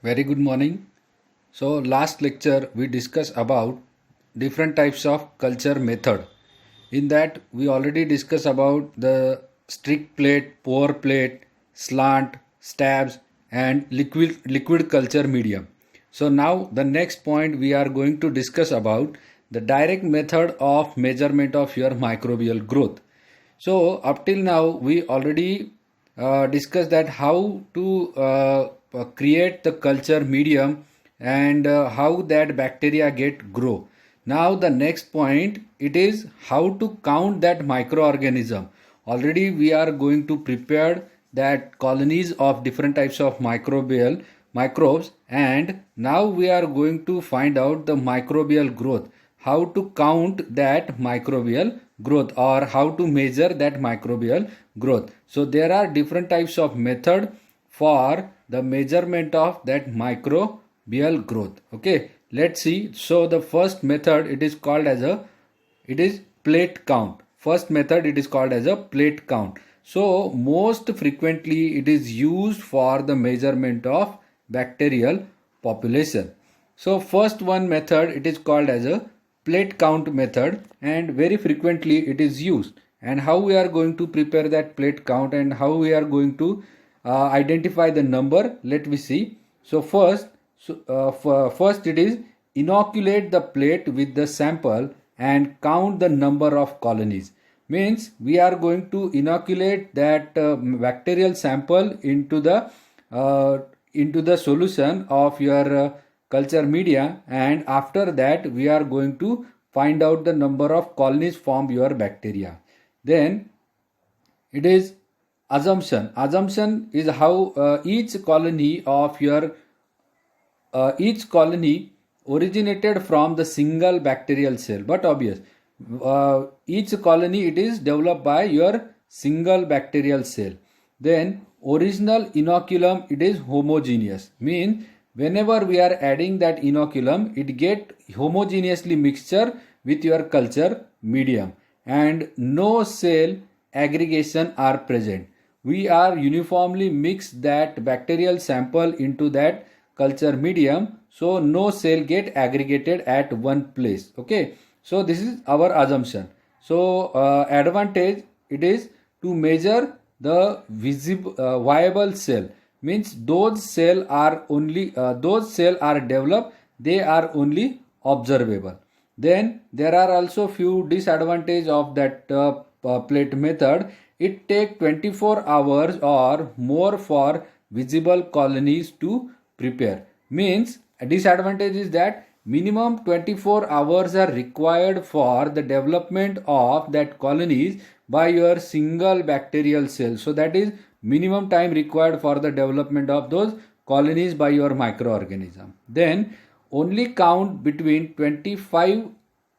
Very good morning. So last lecture we discussed about different types of culture method. In that we already discussed about the strict plate, pour plate, slant, stabs and liquid culture medium. So now the next point we are going to discuss about the direct method of measurement of your microbial growth. So up till now we already discussed that how to create the culture medium and how that bacteria get grow. Now the next point it is how to count that microorganism. Already we are going to prepare that colonies of different types of microbial microbes, and now we are going to find out the microbial growth, how to count that microbial growth or how to measure that microbial growth. So there are different types of method for the measurement of that microbial growth. Okay, let's see. So the first method it is called as it is plate count. First method it is called as a plate count. So most frequently it is used for the measurement of bacterial population. So first one method it is called as a plate count method, and very frequently it is used. And how we are going to prepare that plate count and how we are going to identify the number, let me see. So first it is inoculate the plate with the sample and count the number of colonies. Means we are going to inoculate that bacterial sample into the solution of your culture media, and after that we are going to find out the number of colonies from your bacteria. Then it is assumption. Assumption is how each colony originated from the single bacterial cell, but obvious each colony it is developed by your single bacterial cell. Then original inoculum it is homogeneous, means whenever we are adding that inoculum it get homogeneously mixture with your culture medium and no cell aggregation are present. We are uniformly mix that bacterial sample into that culture medium, so no cell get aggregated at one place. Okay, so this is our assumption. So advantage it is to measure the viable cell, means those cell are developed, they are only observable. Then there are also few disadvantage of that plate method. It take 24 hours or more for visible colonies to prepare. Means a disadvantage is that minimum 24 hours are required for the development of that colonies by your single bacterial cell. So that is minimum time required for the development of those colonies by your microorganism. Then only count between 25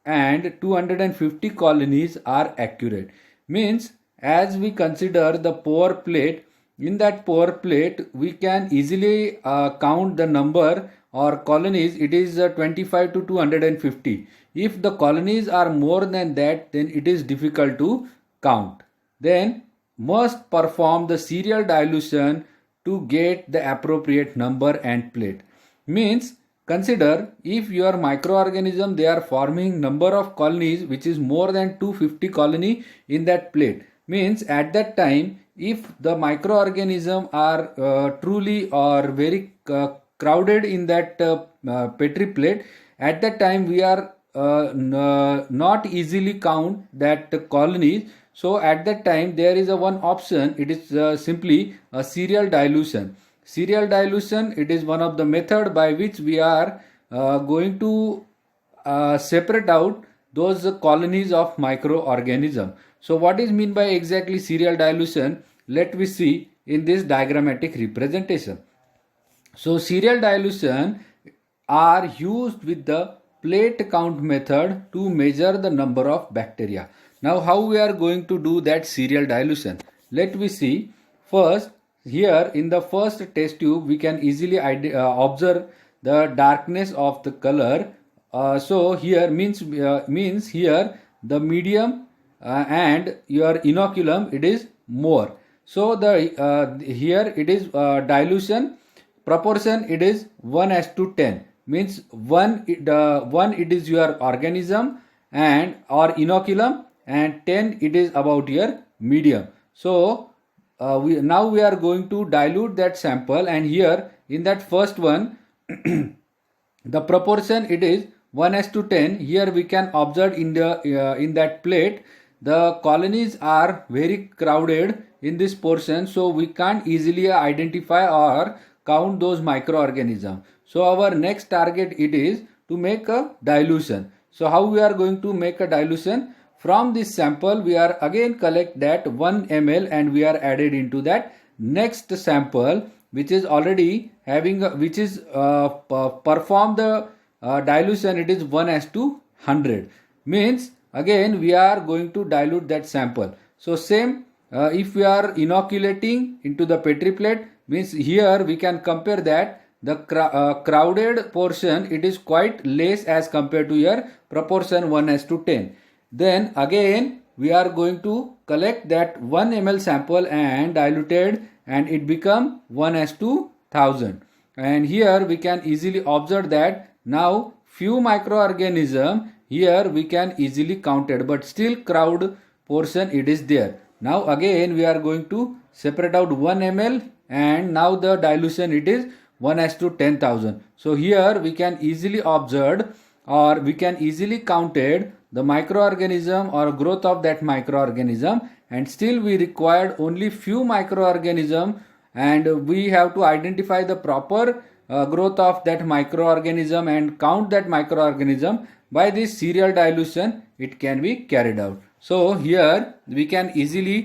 and 250 colonies are accurate. Means as we consider the pour plate, in that pour plate we can easily count the number or colonies, it is 25 to 250. If the colonies are more than that, then it is difficult to count. Then must perform the serial dilution to get the appropriate number and plate. Means consider if your microorganism they are forming number of colonies which is more than 250 colony in that plate. Means at that time if the microorganism are truly or very crowded in that petri plate, at that time we are not easily count that colonies. So at that time there is a one option, it is simply a serial dilution. Serial dilution it is one of the method by which we are going to separate out those colonies of microorganism. So what is mean by exactly serial dilution, let me see in this diagrammatic representation. So serial dilution are used with the plate count method to measure the number of bacteria. Now how we are going to do that serial dilution, let me see. First here in the first test tube we can easily observe the darkness of the color. So here means here the medium and your inoculum it is more. So the here it is dilution proportion it is 1:10, means 1 it is your organism and or inoculum, and 10 it is about your medium. So now we are going to dilute that sample, and here in that first one the proportion it is 1:10. Here we can observe in the in that plate the colonies are very crowded in this portion, so we can't easily identify or count those microorganisms. So our next target it is to make a dilution. So how we are going to make a dilution? From this sample we are again collect that 1 ml and we are added into that next sample which is already having which is perform the dilution, it is 1:100, means again we are going to dilute that sample. So same if we are inoculating into the Petri plate, means here we can compare that the crowded portion it is quite less as compared to your proportion 1:10. Then again we are going to collect that 1 ml sample and diluted, and it become 1:1000. And here we can easily observe that now few microorganism here we can easily counted, but still crowd portion it is there. Now again we are going to separate out 1 ml, and now the dilution it is 1:10,000. So here we can easily observe or we can easily counted the microorganism or growth of that microorganism, and still we required only few microorganism, and we have to identify the proper growth of that microorganism and count that microorganism. By this serial dilution it can be carried out. So here we can easily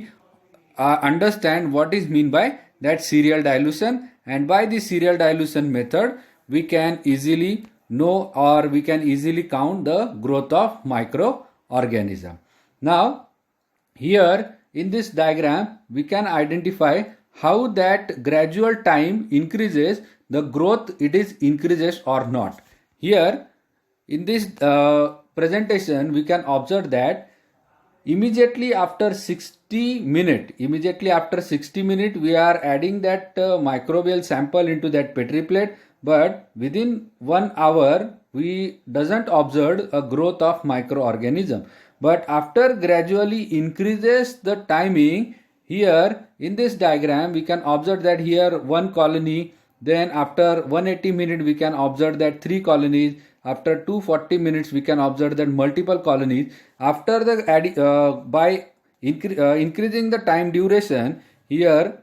understand what is mean by that serial dilution, and by the serial dilution method we can easily know or we can easily count the growth of microorganism. Now here in this diagram we can identify how that gradual time increases the growth it is increases or not. Here in this presentation we can observe that immediately after 60 minutes we are adding that microbial sample into that Petri plate, but within 1 hour we doesn't observe a growth of microorganism. But after gradually increases the timing, here in this diagram we can observe that here 1 colony, then after 180 minutes we can observe that 3 colonies, after 240 minutes we can observe that multiple colonies. After the by increasing the time duration, here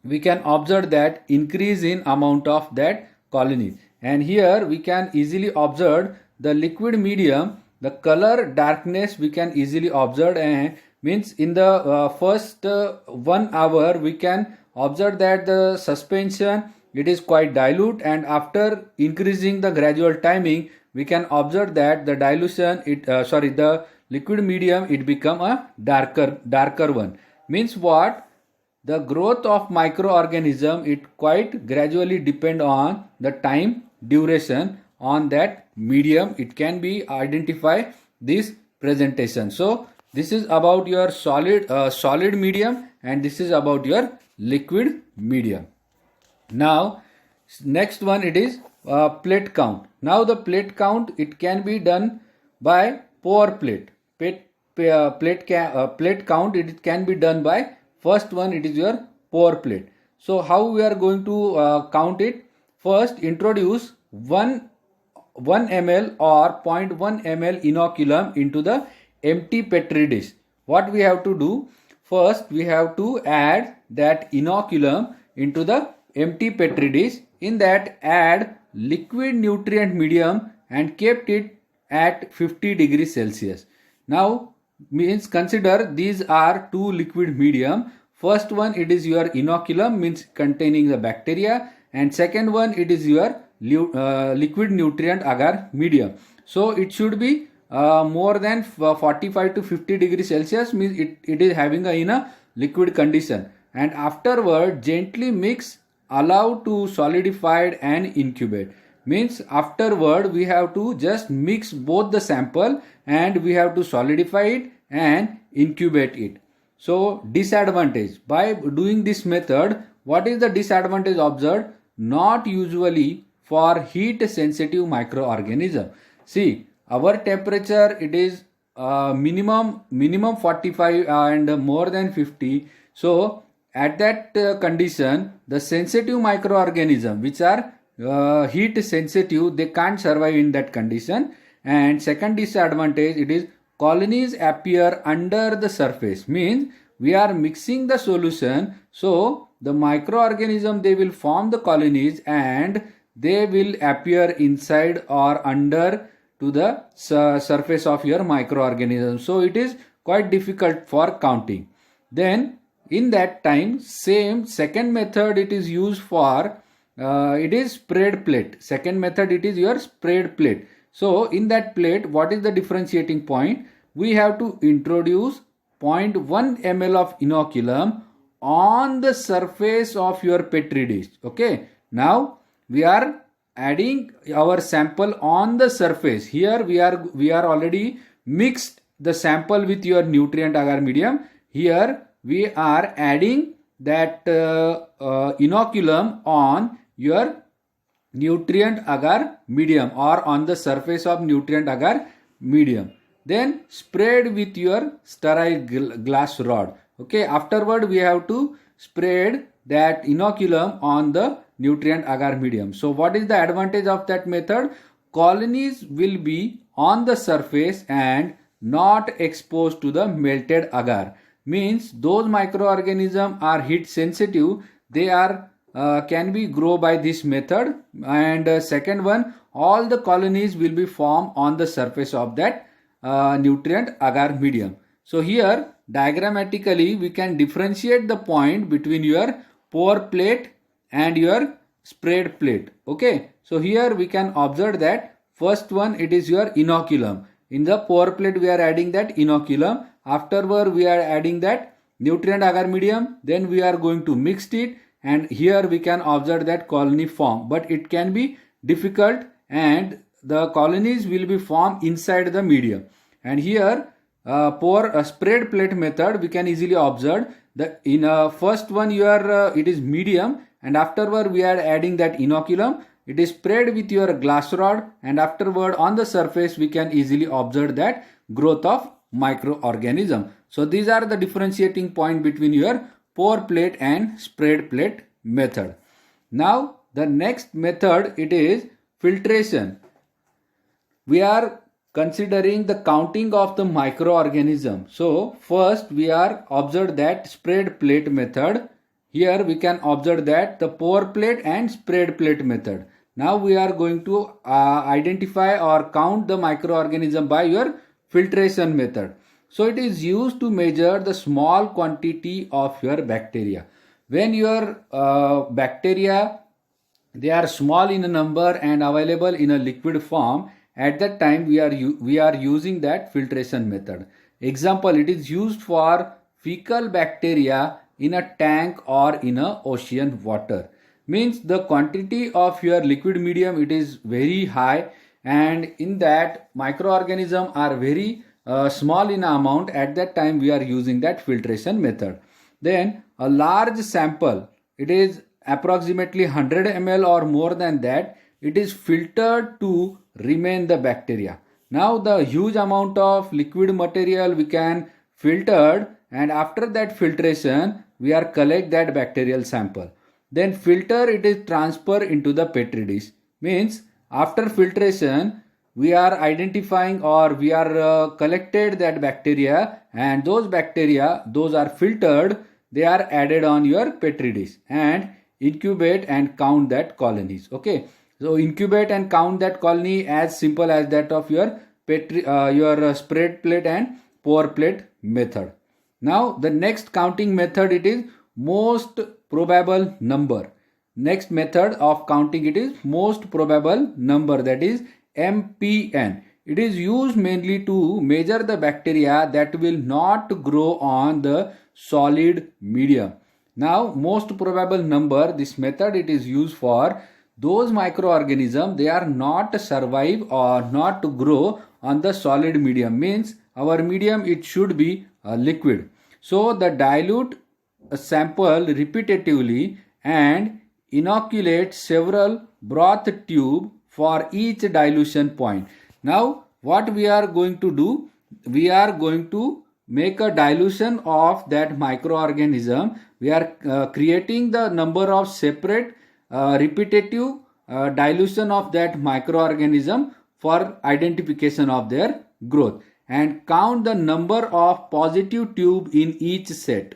we can observe that increase in amount of that colony, and here we can easily observe the liquid medium, the color darkness we can easily observe, and means in the first 1 hour we can observe that the suspension it is quite dilute, and after increasing the gradual timing we can observe that the dilution the liquid medium it become a darker one. Means what? The growth of microorganism it quite gradually depend on the time duration on that medium. It can be identify this presentation. So this is about your solid medium, and this is about your liquid medium. Now next one it is plate count. Now the plate count it can be done by pour plate. Plate count it can be done by first one it is your pour plate. So how we are going to count it? First introduce 1 ml or 0.1 ml inoculum into the empty Petri dish. What we have to do? First we have to add that inoculum into the empty Petri dish. In that add liquid nutrient medium and kept it at 50 degrees Celsius. Now means consider these are two liquid medium. First one it is your inoculum, means containing the bacteria, and second one it is your liquid nutrient agar medium. So it should be more than 45 to 50 degrees Celsius, means it is having in a liquid condition, and afterward gently mix, allow to solidified and incubate. Means afterward we have to just mix both the sample and we have to solidify it and incubate it. So disadvantage by doing this method, what is the disadvantage observed? not usually for heat sensitive microorganism. See, our temperature it is minimum 45 and more than 50. So at that condition, the sensitive microorganism which are heat sensitive, they can't survive in that condition. And second disadvantage, it is colonies appear under the surface, means we are mixing the solution, so the microorganism they will form the colonies and they will appear inside or under to the surface of your microorganism. So it is quite difficult for counting. Then in that time, same second method it is used for it is spread plate. Second method it is your spread plate. So in that plate, what is the differentiating point? We have to introduce 0.1 ml of inoculum on the surface of your petri dish. Okay. Now we are adding our sample on the surface. Here we are already mixed the sample with your nutrient agar medium. Here we are adding that inoculum on your nutrient agar medium or on the surface of nutrient agar medium. Then spread with your sterile glass rod. Okay, afterward we have to spread that inoculum on the nutrient agar medium. So what is the advantage of that method? Colonies will be on the surface and not exposed to the melted agar. Means those microorganisms are heat sensitive, they are can be grow by this method. And second one, all the colonies will be formed on the surface of that nutrient agar medium. So here diagrammatically we can differentiate the point between your pour plate and your spread plate. Okay, so here we can observe that first one it is your inoculum. In the pour plate we are adding that inoculum. Afterward we are adding that nutrient agar medium. Then we are going to mix it, and here we can observe that colony form. But it can be difficult and the colonies will be formed inside the medium. And here pour a spread plate method, we can easily observe that in first one your it is medium, and afterward we are adding that inoculum. It is spread with your glass rod, and afterward on the surface we can easily observe that growth of microorganism. So these are the differentiating point between your pour plate and spread plate method. Now the next method it is filtration. We are considering the counting of the microorganism. So first we are observe that spread plate method. Here we can observe that the pour plate and spread plate method. Now we are going to identify or count the microorganism by your filtration method. So it is used to measure the small quantity of your bacteria. When your bacteria they are small in a number and available in a liquid form, at that time we are using that filtration method. Example, it is used for fecal bacteria in a tank or in a ocean water. Means the quantity of your liquid medium it is very high, and in that microorganisms are very small in amount. At that time we are using that filtration method. Then a large sample, it is approximately 100 ml or more than that, it is filtered to remain the bacteria. Now the huge amount of liquid material we can filtered, and after that filtration we are collect that bacterial sample. Then filter it is transfer into the petri dish. Means after filtration we are identifying or we are collected that bacteria, and those bacteria those are filtered, they are added on your petri dish and incubate and count that colonies. Okay, so incubate and count that colony as simple as that of your spread plate and pour plate method. Now the next counting method it is most probable number. Next method of counting it is most probable number, that is MPN. It is used mainly to measure the bacteria that will not grow on the solid medium. Now most probable number, this method it is used for those microorganisms they are not survive or not to grow on the solid medium. Means our medium it should be liquid. So the dilute a sample repetitively and inoculate several broth tube for each dilution point. Now what we are going to do, we are going to make a dilution of that microorganism. We are creating the number of separate repetitive dilution of that microorganism for identification of their growth, and count the number of positive tube in each set.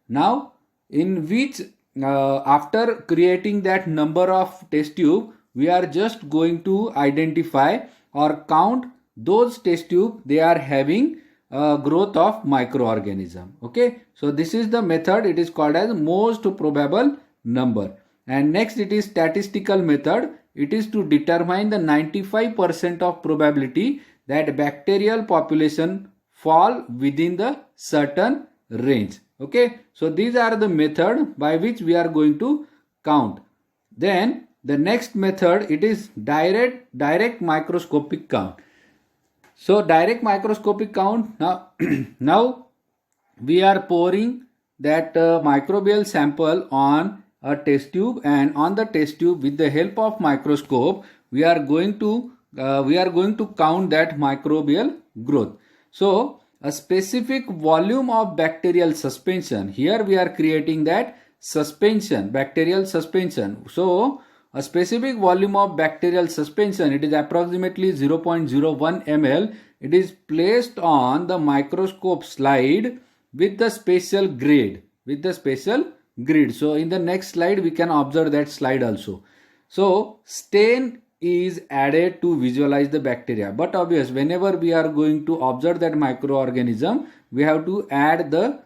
Now in which after creating that number of test tube, we are just going to identify or count those test tube they are having growth of microorganism. Okay, so this is the method. It is called as most probable number. And next it is statistical method. It is to determine the 95% of probability that bacterial population fall within the certain range. Okay, so these are the method by which we are going to count. Then the next method, it is direct microscopic count. So direct microscopic count, now now we are pouring that microbial sample on a test tube, and on the test tube with the help of microscope we are going to count that microbial growth. So a specific volume of bacterial suspension, here we are creating that suspension, bacterial suspension. So a specific volume of bacterial suspension, it is approximately 0.01 ml. It is placed on the microscope slide with the special grid, So in the next slide we can observe that slide also. So stain is added to visualize the bacteria, but obvious, whenever we are going to observe that microorganism, we have to add the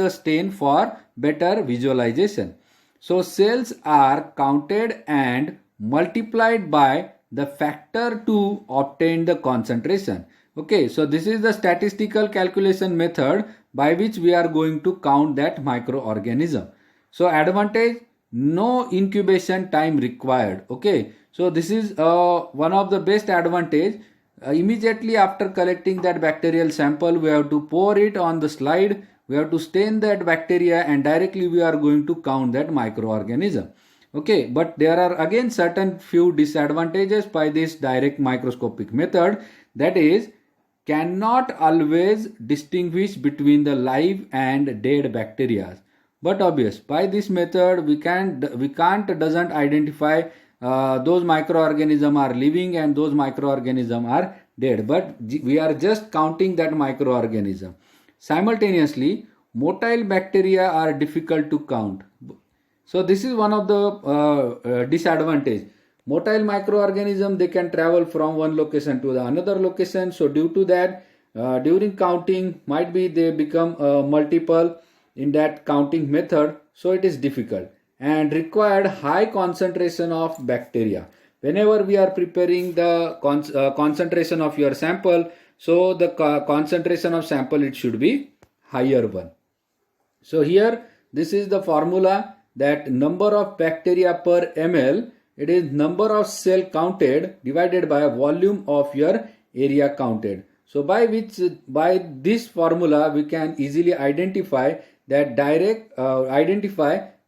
stain for better visualization. So cells are counted and multiplied by the factor to obtain the concentration. Okay, so this is the statistical calculation method by which we are going to count that microorganism. So advantage, no incubation time required. Okay, so this is one of the best advantage. Immediately after collecting that bacterial sample, we have to pour it on the slide, we have to stain that bacteria, and directly we are going to count that microorganism. Okay, but there are again certain few disadvantages by this direct microscopic method. That is, cannot always distinguish between the live and dead bacteria. But obvious, by this method we doesn't identify those microorganisms are living and those microorganisms are dead, but we are just counting that microorganism. Simultaneously, motile bacteria are difficult to count. So this is one of the disadvantage. Motile microorganism, they can travel from one location to the another location. So due to that, during counting, might be they become multiple in that counting method. So it is difficult and required high concentration of bacteria. Whenever we are preparing the concentration of your sample, so the concentration of sample, it should be higher one. So here this is the formula, that number of bacteria per ml, it is number of cell counted divided by volume of your area counted. So by this formula we can easily identify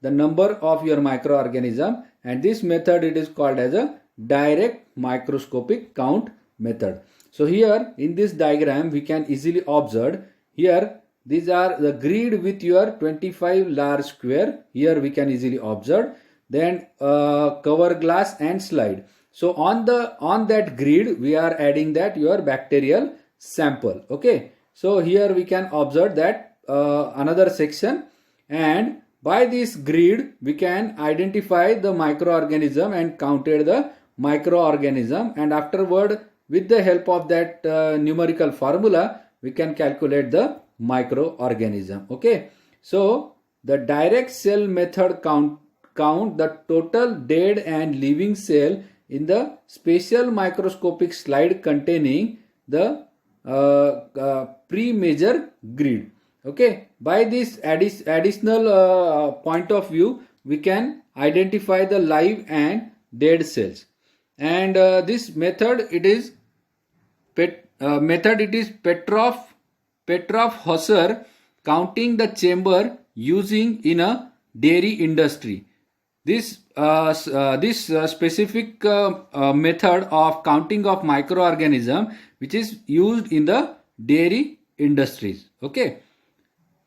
the number of your microorganism, and this method it is called as a direct microscopic count method. So here in this diagram we can easily observe, here these are the grid with your 25 large square, here we can easily observe, then cover glass and slide. So on that grid we are adding that your bacterial sample. Okay, so here we can observe that another section, and by this grid we can identify the microorganism and counted the microorganism, and afterward with the help of that numerical formula we can calculate the microorganism. Okay, so the direct cell method count the total dead and living cell in the special microscopic slide containing the pre-measure grid. Okay, by this additional point of view we can identify the live and dead cells, and this method it is Petrov-Hauser counting the chamber using in a dairy industry. This specific method of counting of microorganism which is used in the dairy industries. Okay.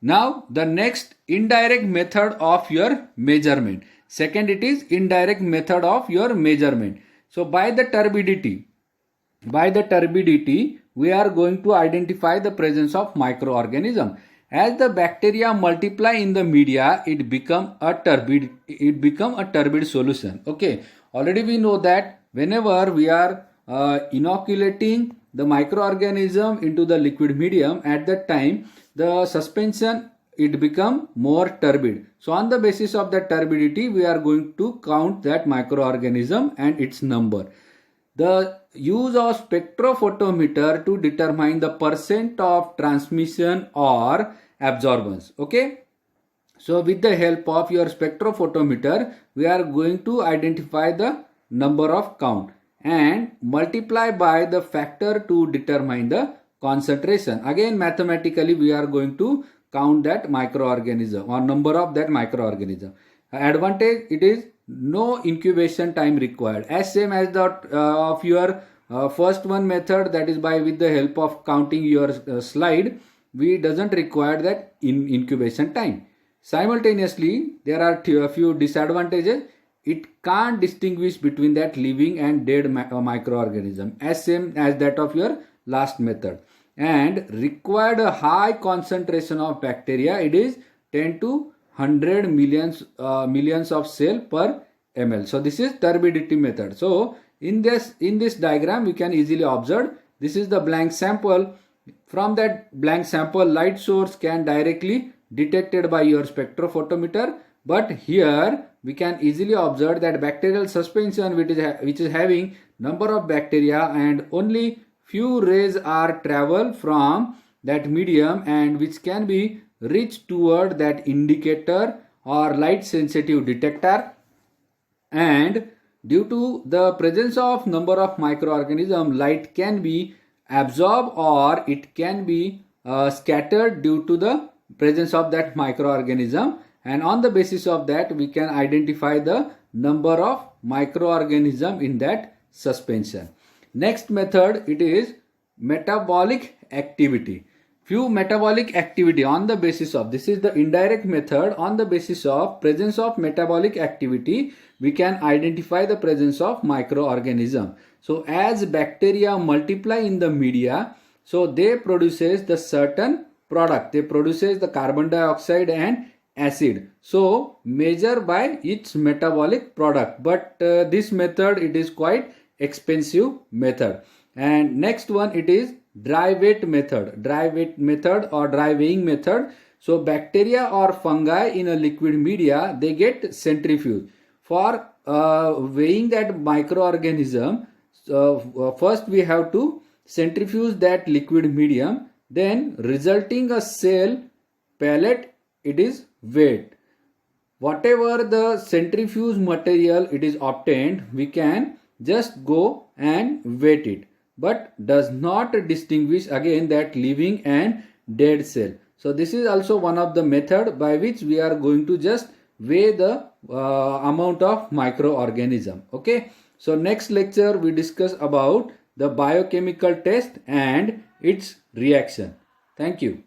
Now the next indirect method of your measurement. Second, it is indirect method of your measurement. So by the turbidity, we are going to identify the presence of microorganism. As the bacteria multiply in the media, it become a turbid solution. Okay, already we know that whenever we are inoculating the microorganism into the liquid medium, at that time the suspension it become more turbid. So on the basis of that turbidity, we are going to count that microorganism and its number. The use of spectrophotometer to determine the percent of transmission or absorbance. Okay. So with the help of your spectrophotometer, we are going to identify the number of count and multiply by the factor to determine the concentration. Again, mathematically, we are going to count that microorganism or number of that microorganism. Advantage, it is no incubation time required, as same as that of your first one method, that is by with the help of counting your slide, we doesn't require that incubation time. Simultaneously, there are a few disadvantages. It can't distinguish between that living and dead microorganism, as same as that of your last method, and required a high concentration of bacteria. It is 10 to 100 millions of cell per ml. So this is turbidity method. So in this diagram, we can easily observe this is the blank sample. From that blank sample, light source can directly detected by your spectrophotometer. But here we can easily observe that bacterial suspension which is having number of bacteria, and only few rays are travel from that medium and which can be reached toward that indicator or light sensitive detector. And due to the presence of number of microorganisms, light can be absorbed or it can be scattered due to the presence of that microorganism, and on the basis of that we can identify the number of microorganism in that suspension. Next method, it is metabolic activity. Few metabolic activity on the basis of, this is the indirect method, on the basis of presence of metabolic activity we can identify the presence of microorganism. So as bacteria multiply in the media, so they produces the certain product, they produces the carbon dioxide and acid. So measure by its metabolic product, but this method it is quite expensive method. And next one, it is dry weight method or dry weighing method. So bacteria or fungi in a liquid media, they get centrifuge for weighing that microorganism. First we have to centrifuge that liquid medium, then resulting a cell pellet, it is weighed. Whatever the centrifuge material it is obtained, we can just go and weight it, but does not distinguish again that living and dead cell. So this is also one of the method by which we are going to just weigh the amount of microorganism. Okay. So next lecture we discuss about the biochemical test and its reaction. Thank you.